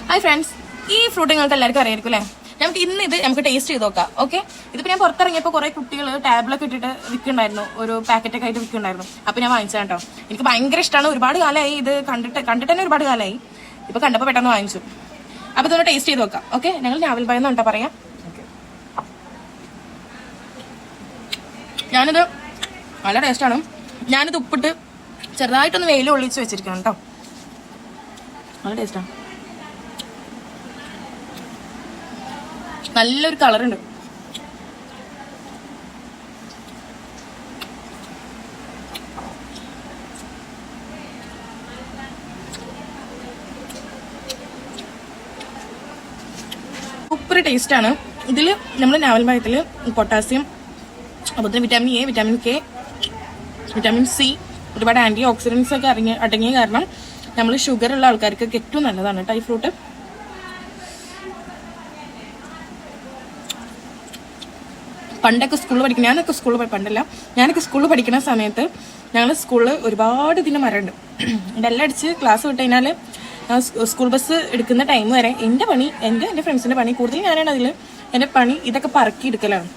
Hi friends, ഈ fruit നിങ്ങൾക്ക് എല്ലാവർക്കും അറിയായിരിക്കും അല്ലേ? നമുക്ക് ടേസ്റ്റ് ചെയ്ത് നോക്കാം. ഓക്കെ, ഇതിപ്പോൾ ഞാൻ പുറത്തിറങ്ങിയപ്പോൾ കുറേ കുട്ടികൾ ടാബിലൊക്കെ ഇട്ടിട്ട് വിൽക്കുന്നുണ്ടായിരുന്നു, ഒരു പാക്കറ്റൊക്കെ ആയിട്ട് വിൽക്കുന്നുണ്ടായിരുന്നു. അപ്പോൾ ഞാൻ വാങ്ങിച്ചതാണ് കേട്ടോ. എനിക്ക് ഭയങ്കര ഇഷ്ടമാണ്. ഒരുപാട് കാലമായി ഇത് കണ്ടിട്ട് തന്നെ ഒരുപാട് കാലമായി. ഇപ്പോൾ കണ്ടപ്പോൾ പെട്ടെന്ന് വാങ്ങിച്ചു. അപ്പോൾ ഇതൊന്ന് ടേസ്റ്റ് ചെയ്ത് നോക്കാം. ഓക്കെ, ഞങ്ങൾ ഞാവൽ പഴം എന്ന് പറയാം. ഞാനിത് നല്ല ടേസ്റ്റാണ്. ഞാനിത് ഉപ്പിട്ട് ചെറുതായിട്ടൊന്ന് വെയിൽ ഒളിച്ച് വെച്ചിരിക്കണം കേട്ടോ. നല്ല ടേസ്റ്റാണ്. നല്ലൊരു കളറുണ്ട്. സൂപ്പർ ടേസ്റ്റാണ്. ഇതിൽ നമ്മൾ നാവൽ പഴത്തിൽ പൊട്ടാസ്യം, അതുപോലെ തന്നെ vitamin A, vitamin K, vitamin C, ഒരുപാട് ആൻറ്റി ഓക്സിഡൻസ് ഒക്കെ അടങ്ങിയ കാരണം നമ്മൾ ഷുഗർ ഉള്ള ആൾക്കാർക്കൊക്കെ ഏറ്റവും നല്ലതാണ് കേട്ടോ ഈ ഫ്രൂട്ട്. പണ്ടൊക്കെ സ്കൂളിൽ പഠിക്കുന്ന ഞാനൊക്കെ സ്കൂളിൽ പഠിക്കുന്ന സമയത്ത് ഞങ്ങൾ സ്കൂളിൽ ഒരുപാട് ഇതിൻ്റെ മരമുണ്ട്. ഇതെല്ലാം അടിച്ച് ക്ലാസ് വിട്ട് കഴിഞ്ഞാൽ സ്കൂൾ ബസ് എടുക്കുന്ന ടൈം വരെ എൻ്റെ ഫ്രണ്ട്സിൻ്റെ പണി കൂടുതൽ ഞാനാണ് അതിൽ എൻ്റെ പണി ഇതൊക്കെ പറക്കി എടുക്കലാണ്.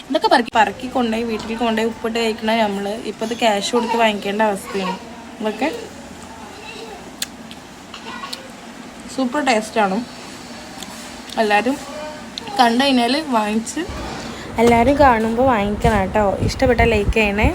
ഇതൊക്കെ പറക്കി കൊണ്ടുപോയി വീട്ടിൽ കൊണ്ടുപോയി ഉപ്പിട്ട് കഴിക്കണ നമ്മൾ ഇപ്പോൾ ഇത് ക്യാഷ് കൊടുത്ത് വാങ്ങിക്കേണ്ട അവസ്ഥയാണ്. ഇതൊക്കെ സൂപ്പർ ടേസ്റ്റാണ്. എല്ലാവരും കണ്ടു കഴിഞ്ഞാൽ എല്ലാവരും കാണുമ്പോൾ വാങ്ങിക്കണം കേട്ടോ. ഇഷ്ടപ്പെട്ട ലൈക്ക് ചെയ്യണേ.